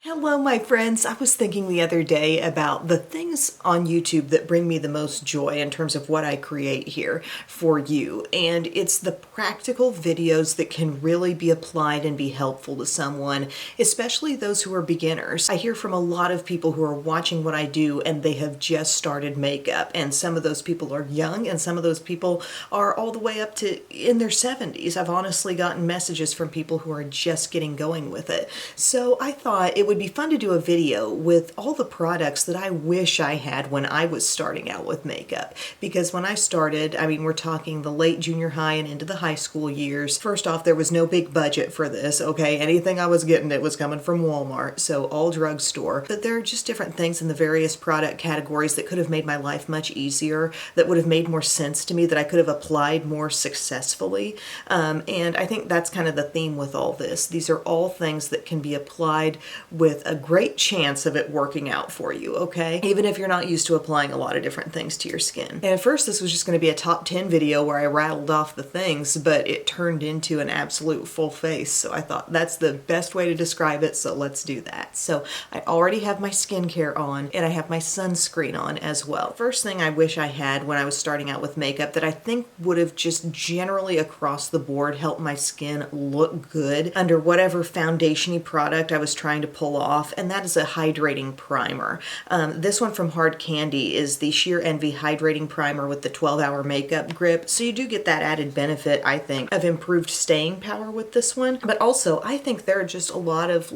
Hello, my friends. I was thinking the other day about the things on YouTube that bring me the most joy in terms of what I create here for you. And it's the practical videos that can really be applied and be helpful to someone, especially those who are beginners. I hear from a lot of people who are watching what I do and they have just started makeup. And some of those people are young and some of those people are all the way up to in their 70s. I've honestly gotten messages from people who are just getting going with it. So I thought it would be fun to do a video with all the products that I wish I had when I was starting out with makeup. Because when I started, I mean, we're talking the late junior high and into the high school years. First off, there was no big budget for this, okay? Anything I was getting, it was coming from Walmart, so all drugstore. But there are just different things in the various product categories that could have made my life much easier, that would have made more sense to me, that I could have applied more successfully. And I think that's kind of the theme with all this. These are all things that can be applied with a great chance of it working out for you, okay? Even if you're not used to applying a lot of different things to your skin. And at first this was just going to be a top 10 video where I rattled off the things, but it turned into an absolute full face. So I thought that's the best way to describe it, so let's do that. So I already have my skincare on and I have my sunscreen on as well. First thing I wish I had when I was starting out with makeup that I think would have just generally across the board helped my skin look good under whatever foundation-y product I was trying to pull off, and that is a hydrating primer. This one from Hard Candy is the Sheer Envy Hydrating Primer with the 12-hour makeup grip, so you do get that added benefit, I think, of improved staying power with this one. But also, I think there are just a lot of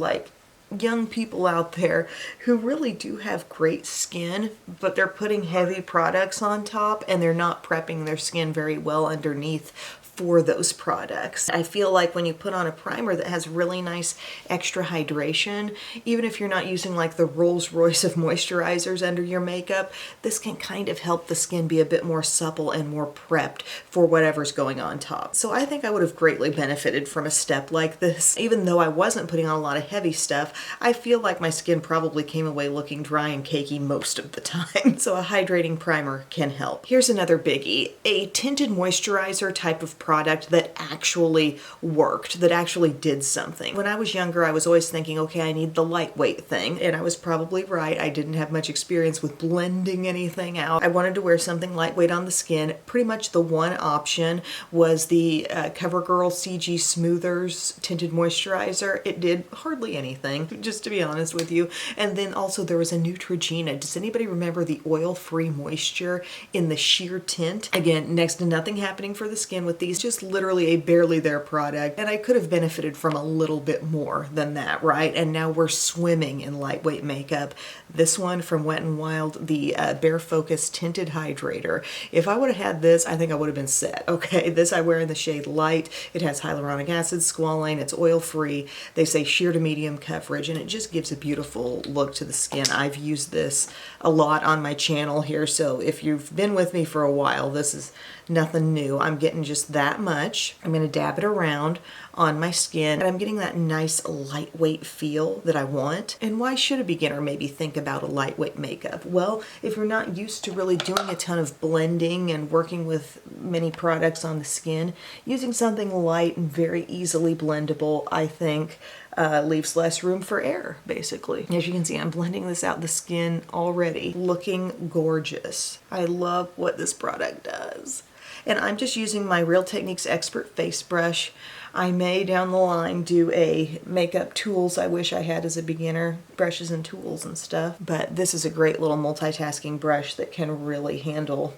young people out there who really do have great skin, but they're putting heavy products on top and they're not prepping their skin very well underneath for those products. I feel like when you put on a primer that has really nice extra hydration, even if you're not using like the Rolls Royce of moisturizers under your makeup, this can kind of help the skin be a bit more supple and more prepped for whatever's going on top. So I think I would have greatly benefited from a step like this. Even though I wasn't putting on a lot of heavy stuff, I feel like my skin probably came away looking dry and cakey most of the time. So a hydrating primer can help. Here's another biggie, a tinted moisturizer type of product that actually worked, that actually did something. When I was younger, I was always thinking, okay, I need the lightweight thing, and I was probably right. I didn't have much experience with blending anything out. I wanted to wear something lightweight on the skin. Pretty much the one option was the CoverGirl CG Smoothers Tinted Moisturizer. It did hardly anything, just to be honest with you. And then also there was a Neutrogena. Does anybody remember the oil-free moisture in the sheer tint? Again, next to nothing happening for the skin with these, just literally a barely there product, and I could have benefited from a little bit more than that, right? And now we're swimming in lightweight makeup. This one from Wet n Wild, the Bare Focus Tinted Hydrator. If I would have had this, I think I would have been set, okay? This I wear in the shade Light. It has hyaluronic acid, squalane, it's oil-free. They say sheer to medium coverage, and it just gives a beautiful look to the skin. I've used this a lot on my channel here, so if you've been with me for a while, this is nothing new. I'm getting just that much. I'm going to dab it around on my skin, and I'm getting that nice lightweight feel that I want. And why should a beginner maybe think about a lightweight makeup? Well, if you're not used to really doing a ton of blending and working with many products on the skin, using something light and very easily blendable, I think, leaves less room for error, basically. As you can see, I'm blending this out the skin already, looking gorgeous. I love what this product does. And I'm just using my Real Techniques Expert face brush. I may down the line do a makeup tools I wish I had as a beginner, brushes and tools and stuff, but this is a great little multitasking brush that can really handle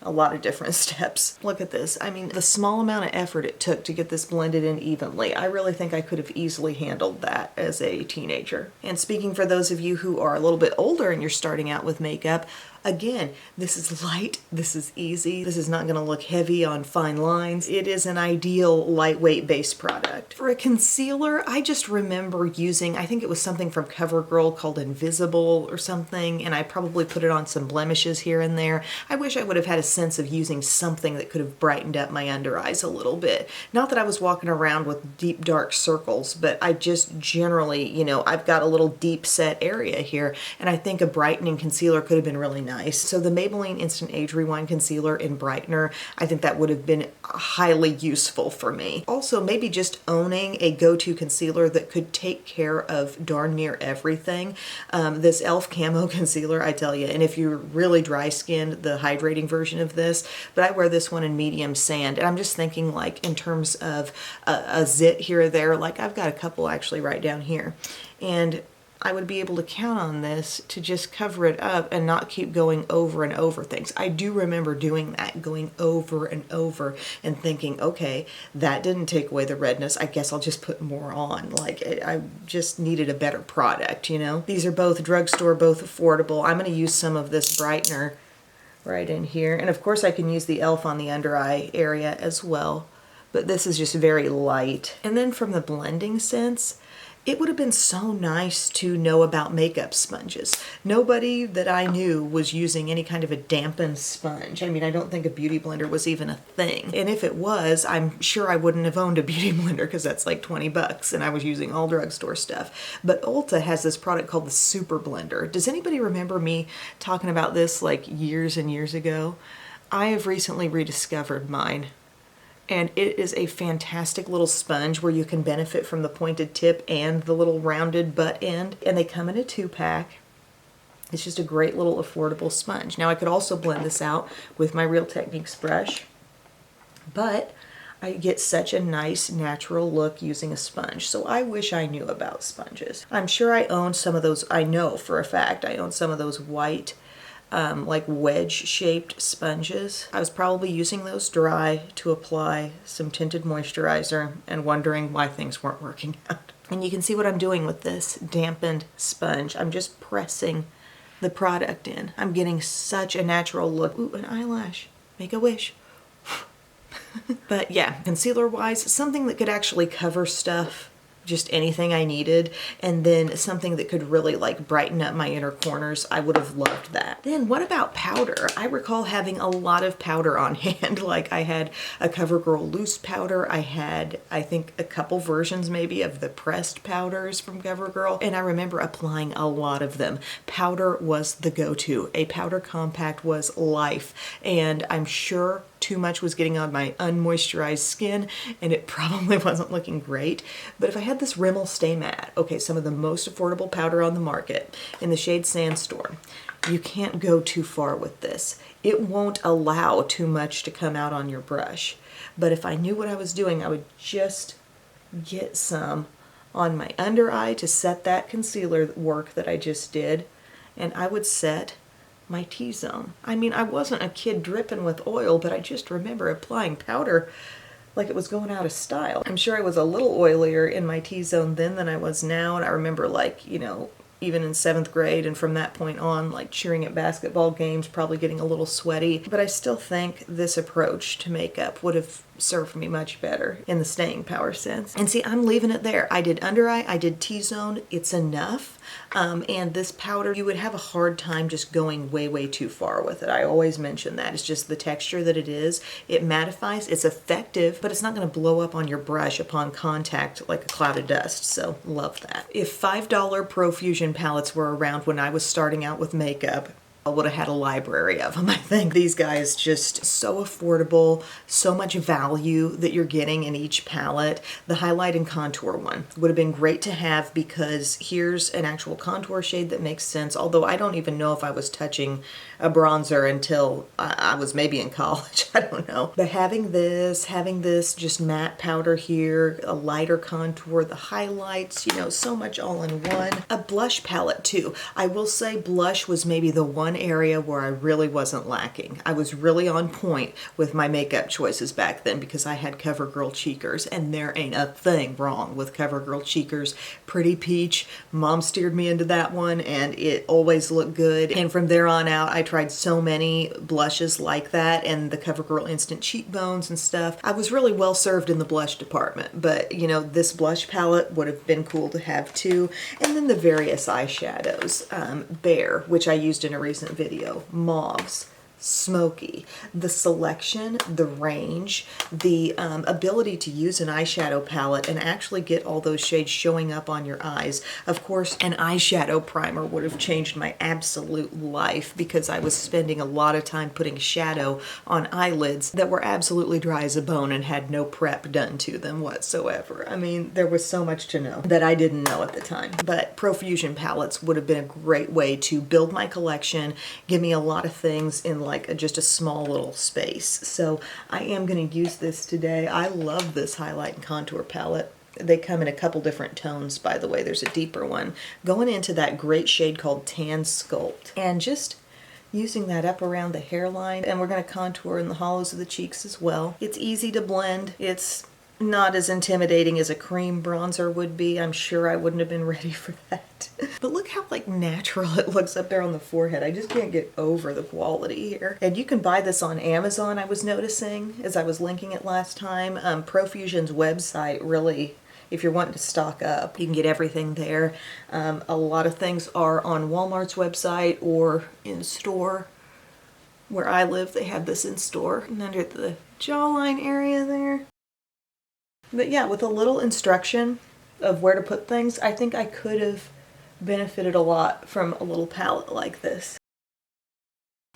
a lot of different steps. Look at this. I mean, the small amount of effort it took to get this blended in evenly, I really think I could have easily handled that as a teenager. And speaking for those of you who are a little bit older and you're starting out with makeup, again, this is light, this is easy, this is not going to look heavy on fine lines. It is an ideal lightweight base product. For a concealer, I just remember using, I think it was something from CoverGirl called Invisible or something, and I probably put it on some blemishes here and there. I wish I would have had a sense of using something that could have brightened up my under eyes a little bit. Not that I was walking around with deep dark circles, but I just generally, you know, I've got a little deep set area here, and I think a brightening concealer could have been really nice. So the Maybelline Instant Age Rewind Concealer in Brightener, I think that would have been highly useful for me. Also, maybe just owning a go-to concealer that could take care of darn near everything. This e.l.f. Camo Concealer, I tell you, and if you're really dry skinned, the hydrating version of this, but I wear this one in medium sand, and I'm just thinking like in terms of a zit here or there, like I've got a couple actually right down here, and I would be able to count on this to just cover it up and not keep going over and over things. I do remember doing that, going over and over and thinking, okay, that didn't take away the redness. I guess I'll just put more on. Like, I just needed a better product, you know? These are both drugstore, both affordable. I'm going to use some of this brightener right in here. And of course I can use the e.l.f. on the under eye area as well. But this is just very light. And then from the blending sense, it would have been so nice to know about makeup sponges. Nobody that I knew was using any kind of a dampened sponge. I mean, I don't think a beauty blender was even a thing. And if it was, I'm sure I wouldn't have owned a beauty blender because that's like 20 bucks and I was using all drugstore stuff. But Ulta has this product called the Super Blender. Does anybody remember me talking about this like years and years ago? I have recently rediscovered mine. And it is a fantastic little sponge where you can benefit from the pointed tip and the little rounded butt end. And they come in a 2-pack. It's just a great little affordable sponge. Now I could also blend this out with my Real Techniques brush, but I get such a nice natural look using a sponge. So I wish I knew about sponges. I'm sure I own some of those. I know for a fact I own some of those white like wedge-shaped sponges. I was probably using those dry to apply some tinted moisturizer and wondering why things weren't working out. And you can see what I'm doing with this dampened sponge. I'm just pressing the product in. I'm getting such a natural look. Ooh, an eyelash. Make a wish. But yeah, concealer-wise, something that could actually cover stuff, just anything I needed, and then something that could really like brighten up my inner corners. I would have loved that. Then what about powder? I recall having a lot of powder on hand. Like I had a CoverGirl loose powder. I had, I think, a couple versions maybe of the pressed powders from CoverGirl, and I remember applying a lot of them. Powder was the go-to. A powder compact was life, and I'm sure too much was getting on my unmoisturized skin and it probably wasn't looking great. But if I had this Rimmel Stay Matte, okay, some of the most affordable powder on the market in the shade Sandstorm, you can't go too far with this. It won't allow too much to come out on your brush. But if I knew what I was doing, I would just get some on my under eye to set that concealer work that I just did, and I would set my T-zone. I mean, I wasn't a kid dripping with oil, but I just remember applying powder like it was going out of style. I'm sure I was a little oilier in my T-zone then than I was now, and I remember, like, you know, even in 7th grade and from that point on, like cheering at basketball games, probably getting a little sweaty. But I still think this approach to makeup would have served me much better in the staying power sense. And see, I'm leaving it there. I did under eye, I did T-zone, it's enough. And this powder, you would have a hard time just going way, way too far with it. I always mention that. It's just the texture that it is. It mattifies, it's effective, but it's not gonna blow up on your brush upon contact like a cloud of dust, so love that. If $5 Profusion palettes were around when I was starting out with makeup, I would have had a library of them. I think these guys just so affordable, so much value that you're getting in each palette. The highlight and contour one would have been great to have because here's an actual contour shade that makes sense, although I don't even know if I was touching a bronzer until I was maybe in college. I don't know. But having this just matte powder here, a lighter contour, the highlights, you know, so much all in one. A blush palette too. I will say blush was maybe the one area where I really wasn't lacking. I was really on point with my makeup choices back then because I had CoverGirl cheekers, and there ain't a thing wrong with CoverGirl cheekers. Pretty Peach, Mom steered me into that one and it always looked good. And from there on out, I tried so many blushes like that and the CoverGirl Instant Cheekbones and stuff. I was really well served in the blush department, but you know, this blush palette would have been cool to have too. And then the various eyeshadows, Bare, which I used in a recent video, Mauves, Smoky. The selection, the range, the ability to use an eyeshadow palette and actually get all those shades showing up on your eyes. Of course, an eyeshadow primer would have changed my absolute life because I was spending a lot of time putting shadow on eyelids that were absolutely dry as a bone and had no prep done to them whatsoever. I mean, there was so much to know that I didn't know at the time. But Profusion palettes would have been a great way to build my collection, give me a lot of things in like just a small little space. So I am going to use this today. I love this highlight and contour palette. They come in a couple different tones, by the way. There's a deeper one going into that great shade called Tan Sculpt, and just using that up around the hairline, and we're going to contour in the hollows of the cheeks as well. It's easy to blend. It's not as intimidating as a cream bronzer would be. I'm sure I wouldn't have been ready for that. But look how like natural it looks up there on the forehead. I just can't get over the quality here. And you can buy this on Amazon, I was noticing as I was linking it last time. Profusion's website really, if you're wanting to stock up, you can get everything there. A lot of things are on Walmart's website or in store. Where I live, they have this in store and under the jawline area there. But yeah, with a little instruction of where to put things, I think I could have benefited a lot from a little palette like this.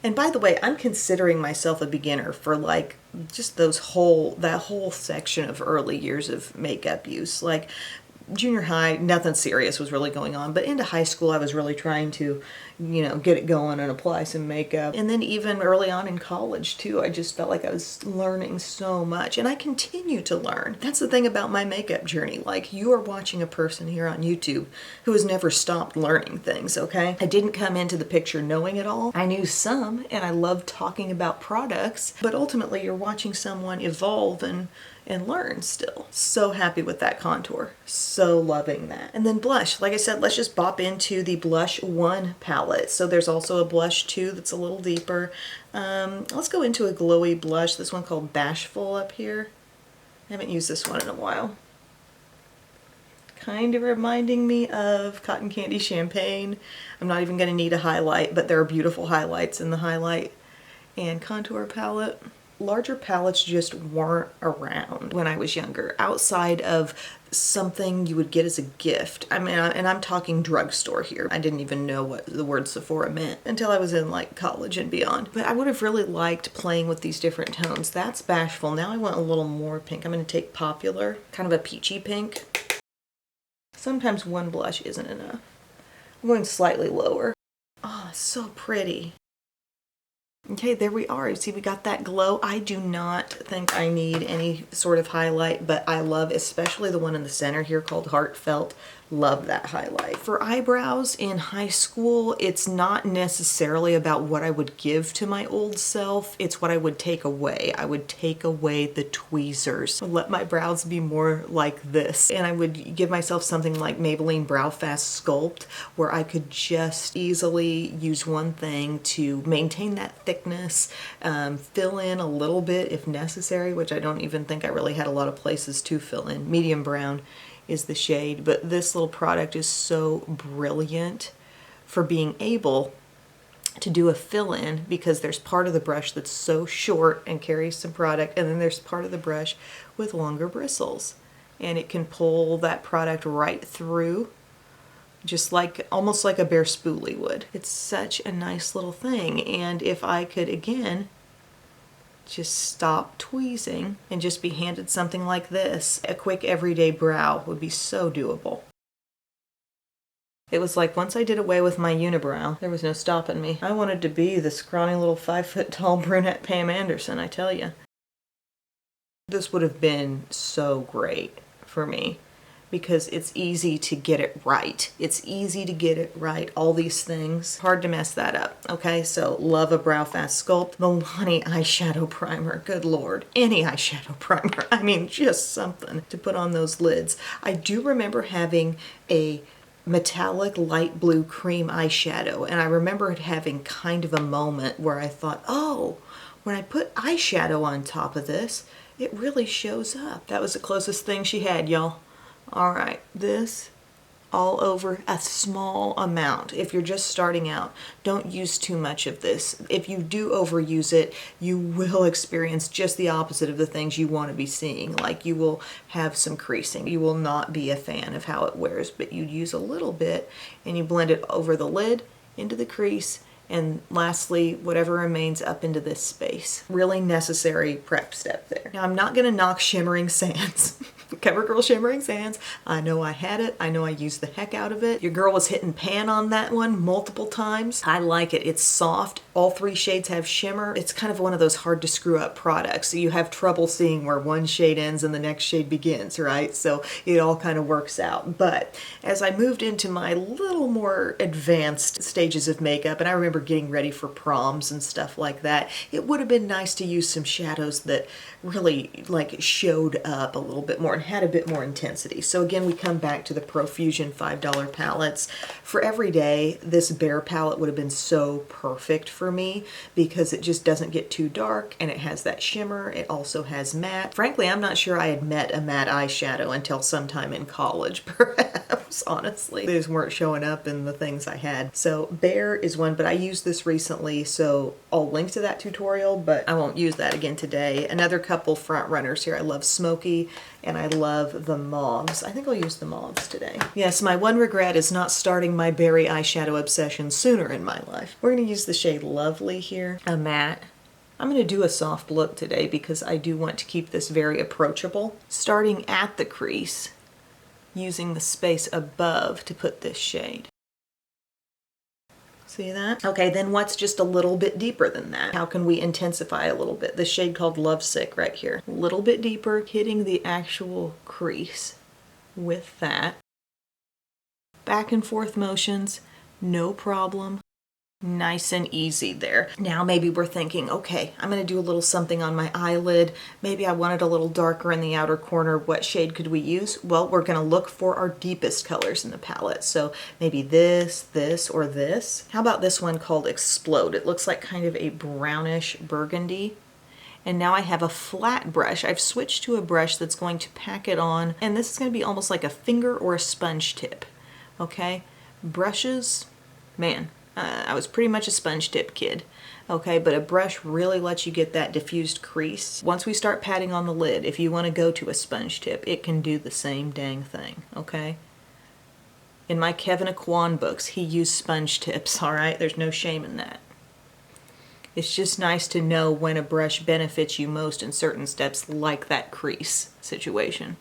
And by the way, I'm considering myself a beginner for like just that whole section of early years of makeup use. Like junior high, nothing serious was really going on, but into high school I was really trying to, get it going and apply some makeup. And then even early on in college too, I just felt like I was learning so much, and I continue to learn. That's the thing about my makeup journey. Like, you are watching a person here on YouTube who has never stopped learning things, okay? I didn't come into the picture knowing it all. I knew some, and I loved talking about products, but ultimately you're watching someone evolve and learn still. So happy with that contour. So loving that. And then blush. Like I said, let's just bop into the Blush 1 palette. So there's also a Blush 2 that's a little deeper. Let's go into a glowy blush. This one called Bashful up here. I haven't used this one in a while. Kind of reminding me of Cotton Candy Champagne. I'm not even going to need a highlight, but there are beautiful highlights in the highlight and contour palette. Larger palettes just weren't around when I was younger, outside of something you would get as a gift. I mean, and I'm talking drugstore here. I didn't even know what the word Sephora meant until I was in like college and beyond. But I would have really liked playing with these different tones. That's Bashful. Now I want a little more pink. I'm going to take Popular, kind of a peachy pink. Sometimes one blush isn't enough. I'm going slightly lower. Oh, so pretty. Okay, there we are. You see, we got that glow. I do not think I need any sort of highlight, but I love especially the one in the center here called Heartfelt. Love that highlight. For eyebrows in high school, it's not necessarily about what I would give to my old self. It's what I would take away. I would take away the tweezers. Let my brows be more like this. And I would give myself something like Maybelline Brow Fast Sculpt, where I could just easily use one thing to maintain that thickness, fill in a little bit if necessary, which I don't even think I really had a lot of places to fill in. Medium brown is the shade, but this little product is so brilliant for being able to do a fill-in, because there's part of the brush that's so short and carries some product, and then there's part of the brush with longer bristles, and it can pull that product right through, just like almost like a bare spoolie would. It's such a nice little thing. And if I could again just stop tweezing and just be handed something like this, a quick everyday brow would be so doable. It was like once I did away with my unibrow, there was no stopping me. I wanted to be the scrawny little 5-foot-tall brunette Pam Anderson, I tell you. This would have been so great for me, because it's easy to get it right. It's easy to get it right. All these things, hard to mess that up. Okay, so love a Brow Fast Sculpt. Milani eyeshadow primer, good Lord. Any eyeshadow primer. I mean, just something to put on those lids. I do remember having a metallic light blue cream eyeshadow, and I remember it having kind of a moment where I thought, oh, when I put eyeshadow on top of this, it really shows up. That was the closest thing she had, y'all. All right, this all over, a small amount. If you're just starting out, don't use too much of this. If you do overuse it, you will experience just the opposite of the things you want to be seeing. Like you will have some creasing. You will not be a fan of how it wears, but you use a little bit and you blend it over the lid, into the crease, and lastly, whatever remains up into this space. Really necessary prep step there. Now, I'm not gonna knock Shimmering Sands. CoverGirl Shimmering Sands. I know I had it. I know I used the heck out of it. Your girl was hitting pan on that one multiple times. I like it. It's soft. All 3 shades have shimmer. It's kind of one of those hard to screw up products. So you have trouble seeing where one shade ends and the next shade begins, right? So it all kind of works out. But as I moved into my little more advanced stages of makeup, and I remember getting ready for proms and stuff like that, it would have been nice to use some shadows that really like showed up a little bit more and had a bit more intensity. So again, we come back to the Profusion $5 palettes. For every day, this Bare palette would have been so perfect for me because it just doesn't get too dark and it has that shimmer. It also has matte. Frankly, I'm not sure I had met a matte eyeshadow until sometime in college, perhaps, honestly. They just weren't showing up in the things I had. So Bare is one, but I used this recently, so I'll link to that tutorial, but I won't use that again today. Another couple front runners here. I love Smoky and I love the Mauves. I think I'll use the Mauves today. Yes, my one regret is not starting my berry eyeshadow obsession sooner in my life. We're gonna use the shade Lovely here, a matte. I'm gonna do a soft look today because I do want to keep this very approachable. Starting at the crease, using the space above to put this shade. See that? Okay, then what's just a little bit deeper than that? How can we intensify a little bit? The shade called Lovesick right here. A little bit deeper, hitting the actual crease with that. Back and forth motions, no problem. Nice and easy there. Now maybe we're thinking, okay, I'm gonna do a little something on my eyelid. Maybe I want it a little darker in the outer corner. What shade could we use? Well, we're gonna look for our deepest colors in the palette. So maybe this, or this. How about this one called Explode? It looks like kind of a brownish burgundy. And now I have a flat brush. I've switched to a brush that's going to pack it on, and this is gonna be almost like a finger or a sponge tip, okay? Brushes, man, I was pretty much a sponge tip kid, okay, but a brush really lets you get that diffused crease. Once we start patting on the lid, if you want to go to a sponge tip, it can do the same dang thing, okay? In my Kevin Aquan books, he used sponge tips, all right? There's no shame in that. It's just nice to know when a brush benefits you most in certain steps, like that crease situation.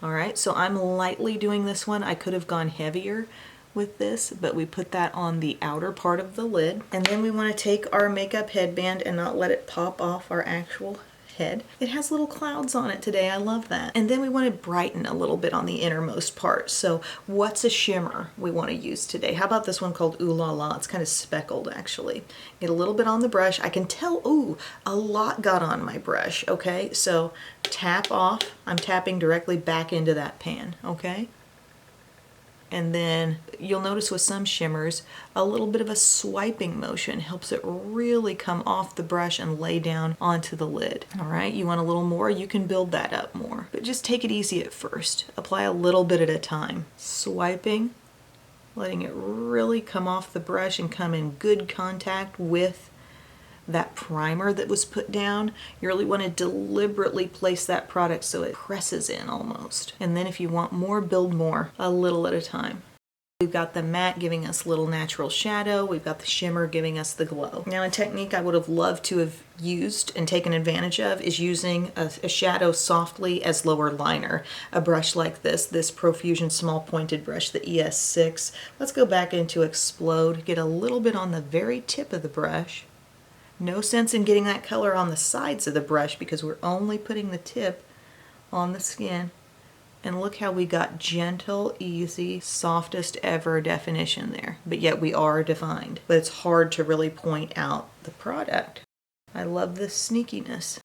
All right, so I'm lightly doing this one. I could have gone heavier with this, but we put that on the outer part of the lid. And then we want to take our makeup headband and not let it pop off our actual head. It has little clouds on it today. I love that. And then we want to brighten a little bit on the innermost part. So what's a shimmer we want to use today? How about this one called Ooh La La? It's kind of speckled actually. Get a little bit on the brush. I can tell, ooh, a lot got on my brush, okay? So tap off. I'm tapping directly back into that pan, okay? And then you'll notice with some shimmers, a little bit of a swiping motion helps it really come off the brush and lay down onto the lid. All right, you want a little more, you can build that up more. But just take it easy at first. Apply a little bit at a time. Swiping, letting it really come off the brush and come in good contact with that primer that was put down. You really want to deliberately place that product so it presses in almost. And then if you want more, build more, a little at a time. We've got the matte giving us little natural shadow. We've got the shimmer giving us the glow. Now, a technique I would have loved to have used and taken advantage of is using a shadow softly as lower liner. A brush like this Profusion small pointed brush, the ES6. Let's go back into Explode, get a little bit on the very tip of the brush. No sense in getting that color on the sides of the brush because we're only putting the tip on the skin. And look how we got gentle, easy, softest ever definition there. But yet we are defined. But it's hard to really point out the product. I love this sneakiness.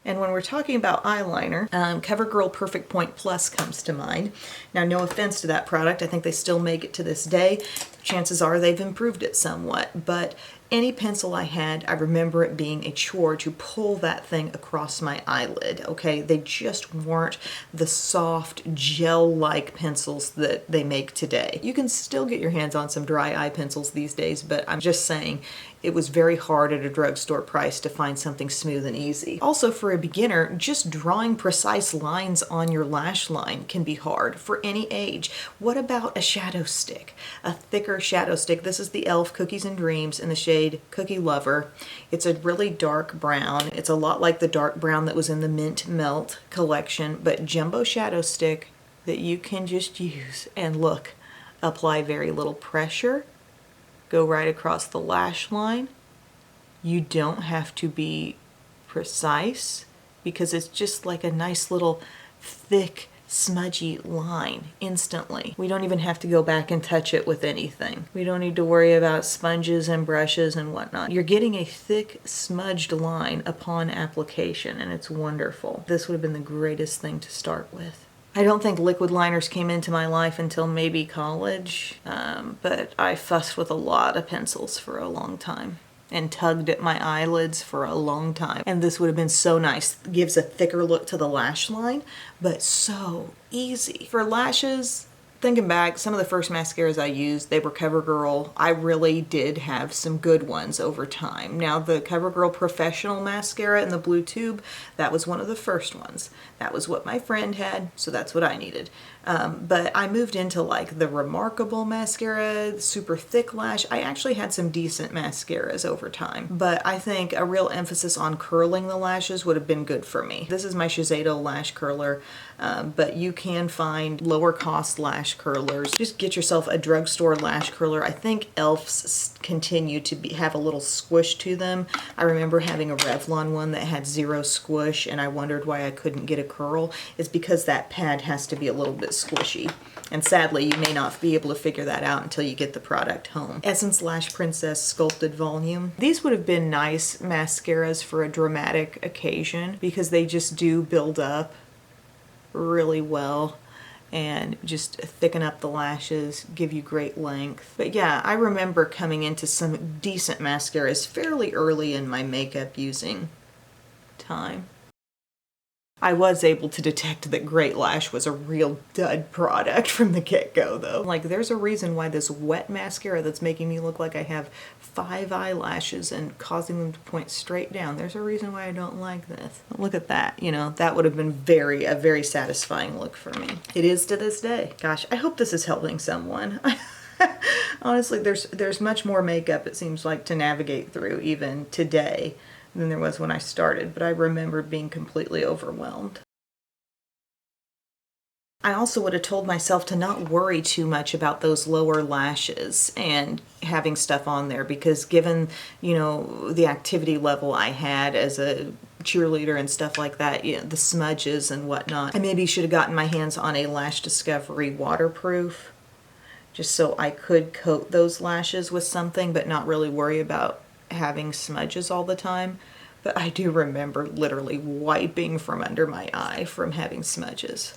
And when we're talking about eyeliner, CoverGirl Perfect Point Plus comes to mind. Now, no offense to that product. I think they still make it to this day. chances are they've improved it somewhat, but any pencil I had, I remember it being a chore to pull that thing across my eyelid, okay? They just weren't the soft, gel-like pencils that they make today. You can still get your hands on some dry eye pencils these days, but I'm just saying it was very hard at a drugstore price to find something smooth and easy. Also, for a beginner, just drawing precise lines on your lash line can be hard for any age. What about a shadow stick? A thicker shadow stick. This is the e.l.f. Cookies and Dreams in the shade Cookie Lover. It's a really dark brown. It's a lot like the dark brown that was in the Mint Melt collection, but jumbo shadow stick that you can just use. And look, apply very little pressure. Go right across the lash line. You don't have to be precise because it's just like a nice little thick smudgy line instantly. We don't even have to go back and touch it with anything. We don't need to worry about sponges and brushes and whatnot. You're getting a thick smudged line upon application, and it's wonderful. This would have been the greatest thing to start with. I don't think liquid liners came into my life until maybe college, but I fussed with a lot of pencils for a long time and tugged at my eyelids for a long time. And this would have been so nice. It gives a thicker look to the lash line, but so easy. For lashes, thinking back, some of the first mascaras I used, they were CoverGirl. I really did have some good ones over time. Now the CoverGirl Professional Mascara in the blue tube, that was one of the first ones. That was what my friend had, so that's what I needed. But I moved into like the Remarkable mascara, super thick lash. I actually had some decent mascaras over time, but I think a real emphasis on curling the lashes would have been good for me. This is my Shiseido lash curler, but you can find lower cost lash curlers. Just get yourself a drugstore lash curler. I think e.l.f.'s continue to have a little squish to them. I remember having a Revlon one that had zero squish, and I wondered why I couldn't get a curl. It's because that pad has to be a little bit squishy. And sadly, you may not be able to figure that out until you get the product home. Essence Lash Princess Sculpted Volume. These would have been nice mascaras for a dramatic occasion because they just do build up really well and just thicken up the lashes, give you great length. But yeah, I remember coming into some decent mascaras fairly early in my makeup using time. I was able to detect that Great Lash was a real dud product from the get-go though. Like, there's a reason why this wet mascara that's making me look like I have 5 eyelashes and causing them to point straight down. There's a reason why I don't like this. Look at that, you know, that would have been a very satisfying look for me. It is to this day. Gosh, I hope this is helping someone. Honestly, there's much more makeup, it seems like, to navigate through even today than there was when I started, but I remember being completely overwhelmed. I also would have told myself to not worry too much about those lower lashes and having stuff on there, because given, you know, the activity level I had as a cheerleader and stuff like that, you know, the smudges and whatnot, I maybe should have gotten my hands on a Lash Discovery waterproof just so I could coat those lashes with something but not really worry about having smudges all the time. But I do remember literally wiping from under my eye from having smudges.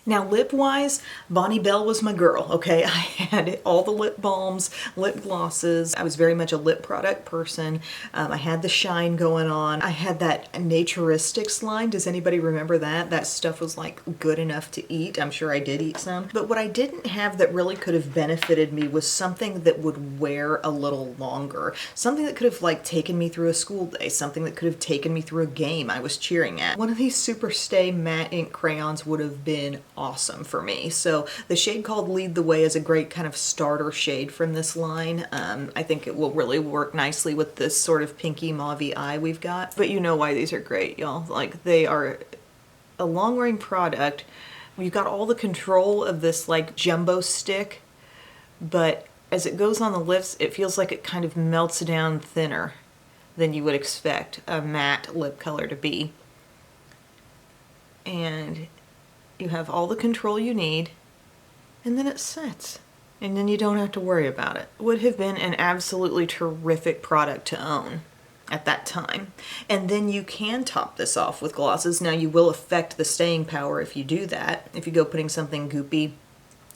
Now, lip-wise, Bonnie Bell was my girl, okay? I had all the lip balms, lip glosses. I was very much a lip product person. I had the shine going on. I had that Naturistics line. Does anybody remember that? That stuff was like good enough to eat. I'm sure I did eat some. But what I didn't have that really could have benefited me was something that would wear a little longer. Something that could have like taken me through a school day. Something that could have taken me through a game I was cheering at. One of these Superstay matte ink crayons would have been awesome for me. So the shade called Lead the Way is a great kind of starter shade from this line. I think it will really work nicely with this sort of pinky mauvey eye we've got. But you know why these are great, y'all. Like, they are a long-wearing product. You've got all the control of this like jumbo stick, but as it goes on the lips, it feels like it kind of melts down thinner than you would expect a matte lip color to be. And you have all the control you need, and then it sets. And then you don't have to worry about it. Would have been an absolutely terrific product to own at that time. And then you can top this off with glosses. Now, you will affect the staying power if you do that. If you go putting something goopy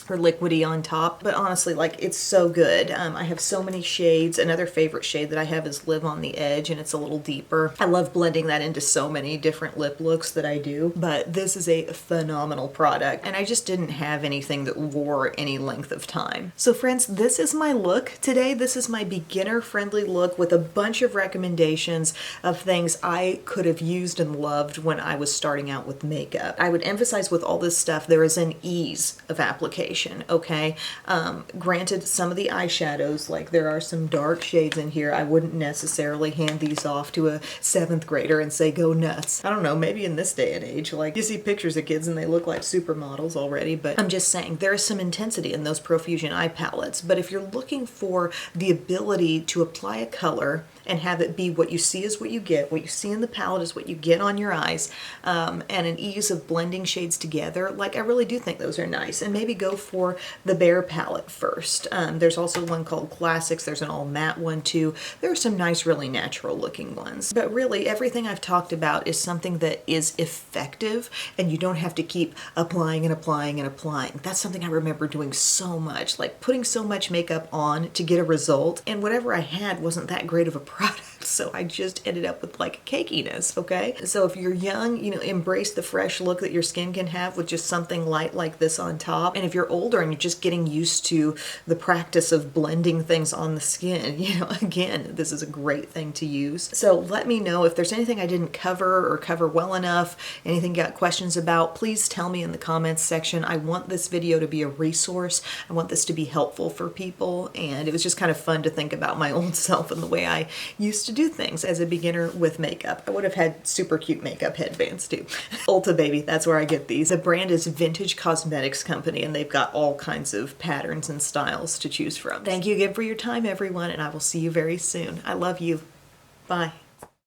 or liquidy on top. But honestly, like, it's so good. I have so many shades. Another favorite shade that I have is Live on the Edge, and it's a little deeper. I love blending that into so many different lip looks that I do, but this is a phenomenal product, and I just didn't have anything that wore any length of time. So friends, this is my look today. This is my beginner-friendly look with a bunch of recommendations of things I could have used and loved when I was starting out with makeup. I would emphasize with all this stuff, there is an ease of application, okay? Granted, some of the eyeshadows, like there are some dark shades in here, I wouldn't necessarily hand these off to a 7th grader and say, go nuts. I don't know, maybe in this day and age, like you see pictures of kids and they look like supermodels already, but I'm just saying there is some intensity in those Profusion eye palettes. But if you're looking for the ability to apply a color and have it be what you see is what you get, what you see in the palette is what you get on your eyes, and an ease of blending shades together, like I really do think those are nice. And maybe go for the Bare palette first. There's also one called Classics. There's an all matte one too. There are some nice, really natural looking ones. But really, everything I've talked about is something that is effective and you don't have to keep applying and applying and applying. That's something I remember doing so much, like putting so much makeup on to get a result, and whatever I had wasn't that great of a product, so I just ended up with like cakiness, okay? So if you're young, you know, embrace the fresh look that your skin can have with just something light like this on top. And if you're older and you're just getting used to the practice of blending things on the skin, you know, again, this is a great thing to use. So let me know if there's anything I didn't cover or cover well enough, anything you got questions about, please tell me in the comments section. I want this video to be a resource. I want this to be helpful for people, and it was just kind of fun to think about my old self and the way I used to do things as a beginner with makeup. I would have had super cute makeup headbands too. Ulta baby, that's where I get these. The brand is Vintage Cosmetics Company, and they've got all kinds of patterns and styles to choose from. Thank you again for your time, everyone, and I will see you very soon. I love you. Bye.